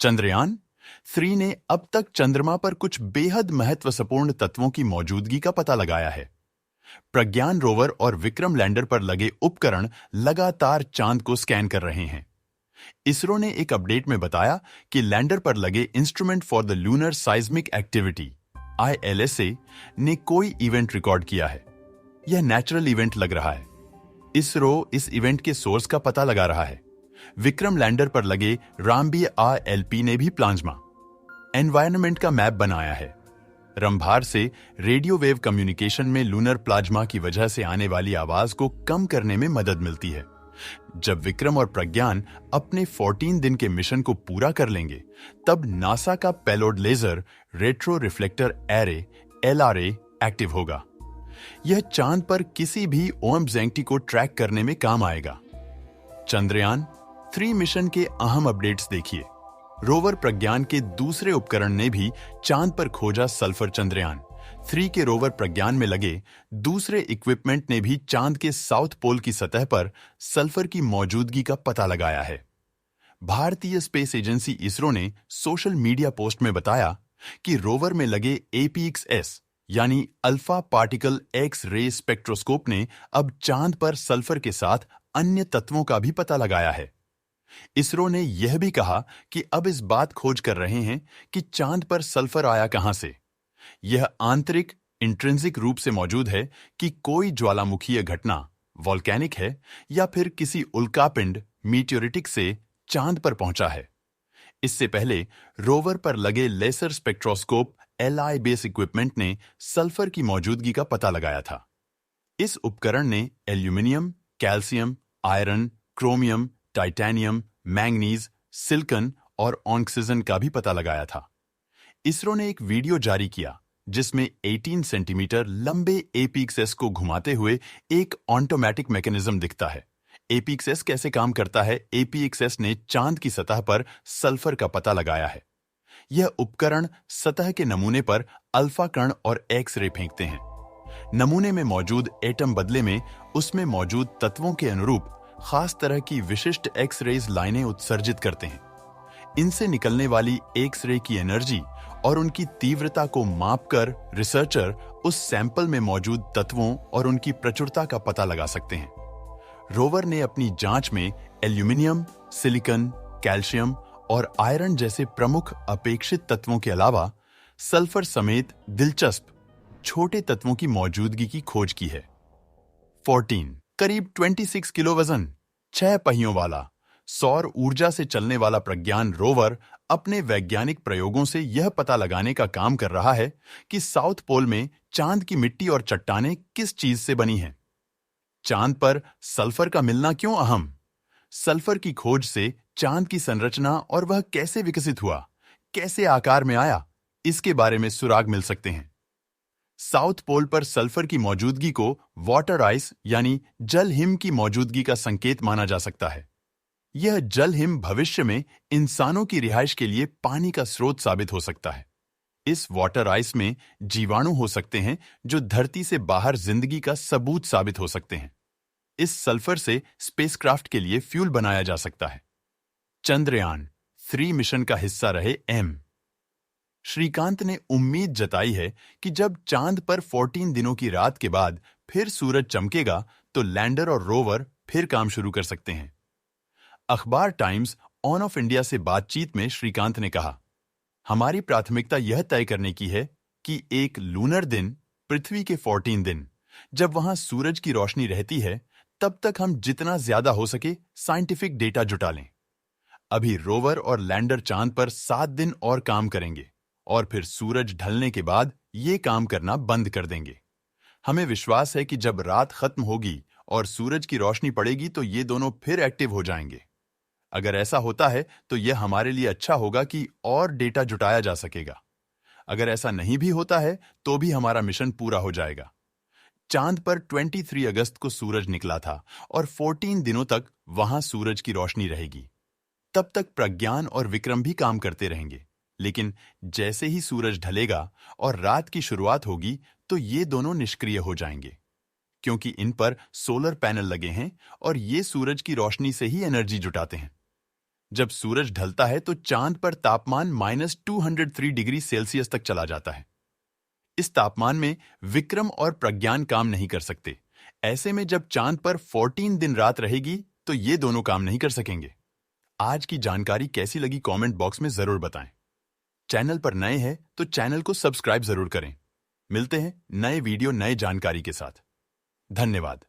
चंद्रयान 3 ने अब तक चंद्रमा पर कुछ बेहद महत्वपूर्ण तत्वों की मौजूदगी का पता लगाया है। प्रज्ञान रोवर और विक्रम लैंडर पर लगे उपकरण लगातार चांद को स्कैन कर रहे हैं। इसरो ने एक अपडेट में बताया कि लैंडर पर लगे instrument for the lunar seismic activity ILSA ने कोई इवेंट रिकॉर्ड किया है। यह नेचुरल इवेंट लग रहा है। इसरो इस इवेंट के सोर्स का पता लगा रहा है। विक्रम लैंडर पर लगे रामबी LP ने भी प्लाज्मा एनवायरनमेंट का मैप बनाया है। रंभार से रेडियो वेव कम्युनिकेशन में लूनर प्लाज्मा की वजह से आने वाली आवाज को कम करने में मदद मिलती है। जब विक्रम और प्रज्ञान अपने 14 दिन के मिशन को पूरा कर लेंगे, तब नासा का payload laser retro reflector array LRA active होगा। यह चांद पर किसी भी OMZT को ट्रैक करने में काम आएगा। चंद्रयान 3 मिशन के अहम अपडेट्स देखिए। रोवर प्रज्ञान के दूसरे उपकरण ने भी चांद पर खोजा सल्फर। चंद्रयान 3 के रोवर प्रज्ञान में लगे दूसरे इक्विपमेंट ने भी चांद के साउथ पोल की सतह पर सल्फर की मौजूदगी का पता लगाया है। भारतीय स्पेस एजेंसी इसरो ने सोशल मीडिया पोस्ट में बताया कि रोवर में लगे APXS यानी alpha particle X ray spectroscope ने अब चांद पर सल्फर के साथ अन्य तत्वों का भी पता लगाया है। इसरो ने यह भी कहा कि अब इस बात खोज कर रहे हैं कि चांद पर सल्फर आया कहां से। यह आंतरिक इंट्रिंसिक रूप से मौजूद है कि कोई ज्वालामुखीय घटना वॉल्केनिक है या फिर किसी उल्कापिंड मीटियोरिटिक से चांद पर पहुंचा है। इससे पहले रोवर पर लगे laser spectroscope LI base equipment ने सल्फर की मौजूदगी का पता लगाया था। इस उपकरण ने aluminium, calcium, iron, chromium, titanium, manganese, silicon और ऑक्सीजन का भी पता लगाया था। इसरो ने एक वीडियो जारी किया जिसमें 18 सेंटीमीटर लंबे APXS को घुमाते हुए एक ऑटोमेटिक मैकेनिज्म दिखता है। APXS कैसे काम करता है? APXS ने चांद की सतह पर सल्फर का पता लगाया है। यह उपकरण सतह के नमूने पर अल्फा कण और एक्स रे फेंकते हैं। नमूने में मौजूद एटम बदले में उसमें मौजूद तत्वों के अनुरूप खास तरह की विशिष्ट एक्स रेज लाइनें उत्सर्जित करते हैं। इनसे निकलने वाली एक्स रे की एनर्जी और उनकी तीव्रता को मापकर रिसर्चर उस सैंपल में मौजूद तत्वों और उनकी प्रचुरता का पता लगा सकते हैं। रोवर ने अपनी जांच में एल्यूमिनियम, सिलिकॉन, कैल्शियम और आयरन जैसे प्रमुख अपेक्षित तत्वों के अलावा सल्फर समेत दिलचस्प छोटे तत्वों की मौजूदगी की खोज की है। 14 करीब 26 किलो वजन, 6 पहियों वाला सौर ऊर्जा से चलने वाला प्रज्ञान रोवर अपने वैज्ञानिक प्रयोगों से यह पता लगाने का काम कर रहा है कि साउथ पोल में चांद की मिट्टी और चट्टानें किस चीज से बनी हैं। चांद पर सल्फर का मिलना क्यों अहम? सल्फर की खोज से चांद की संरचना और वह कैसे विकसित हुआ, कैसे आकार में आया, इसके बारे में सुराग मिल सकते हैं। साउथ पोल पर सल्फर की मौजूदगी को वाटर आइस यानी जल हिम की मौजूदगी का संकेत माना जा सकता है। यह जल हिम भविष्य में इंसानों की रिहाइश के लिए पानी का स्रोत साबित हो सकता है। इस वाटर आइस में जीवाणु हो सकते हैं जो धरती से बाहर जिंदगी का सबूत साबित हो सकते हैं। इस सल्फर से स्पेसक्राफ्ट के लिए फ्यूल बनाया जा सकता है। चंद्रयान 3 मिशन का हिस्सा रहे M। श्रीकांत ने उम्मीद जताई है कि जब चांद पर 14 दिनों की रात के बाद फिर सूरज चमकेगा तो लैंडर और रोवर फिर काम शुरू कर सकते हैं। अखबार टाइम्स ऑन ऑफ इंडिया से बातचीत में श्रीकांत ने कहा, हमारी प्राथमिकता यह तय करने की है कि एक लूनर दिन, पृथ्वी के 14 दिन, जब वहां सूरज की रोशनी रहती है, तब तक हम जितना ज्यादा हो सके साइंटिफिक डेटा जुटा लें। अभी रोवर और लैंडर चांद पर 7 दिन और काम करेंगे और फिर सूरज ढलने के बाद ये काम करना बंद कर देंगे। हमें विश्वास है कि जब रात खत्म होगी और सूरज की रोशनी पड़ेगी तो ये दोनों फिर एक्टिव हो जाएंगे। अगर ऐसा होता है तो यह हमारे लिए अच्छा होगा कि और डेटा जुटाया जा सकेगा। अगर ऐसा नहीं भी होता है तो भी हमारा मिशन पूरा हो जाएगा। चांद पर 23 अगस्त को सूरज निकला था और 14 दिनों तक वहां सूरज की रोशनी रहेगी। तब तक प्रज्ञान और विक्रम भी काम करते रहेंगे, लेकिन जैसे ही सूरज ढलेगा और रात की शुरुआत होगी तो ये दोनों निष्क्रिय हो जाएंगे, क्योंकि इन पर सोलर पैनल लगे हैं और ये सूरज की रोशनी से ही एनर्जी जुटाते हैं। जब सूरज ढलता है तो चांद पर तापमान -203 डिग्री सेल्सियस तक चला जाता है। इस तापमान में विक्रम और प्रज्ञान काम नहीं कर सकते। ऐसे में जब चांद पर 14 दिन रात रहेगी तो ये दोनों काम नहीं कर सकेंगे। आज की जानकारी कैसी लगी कमेंट बॉक्स में जरूर बताएं। चैनल पर नए हैं तो चैनल को सब्सक्राइब जरूर करें। मिलते हैं नए वीडियो नए जानकारी के साथ। धन्यवाद।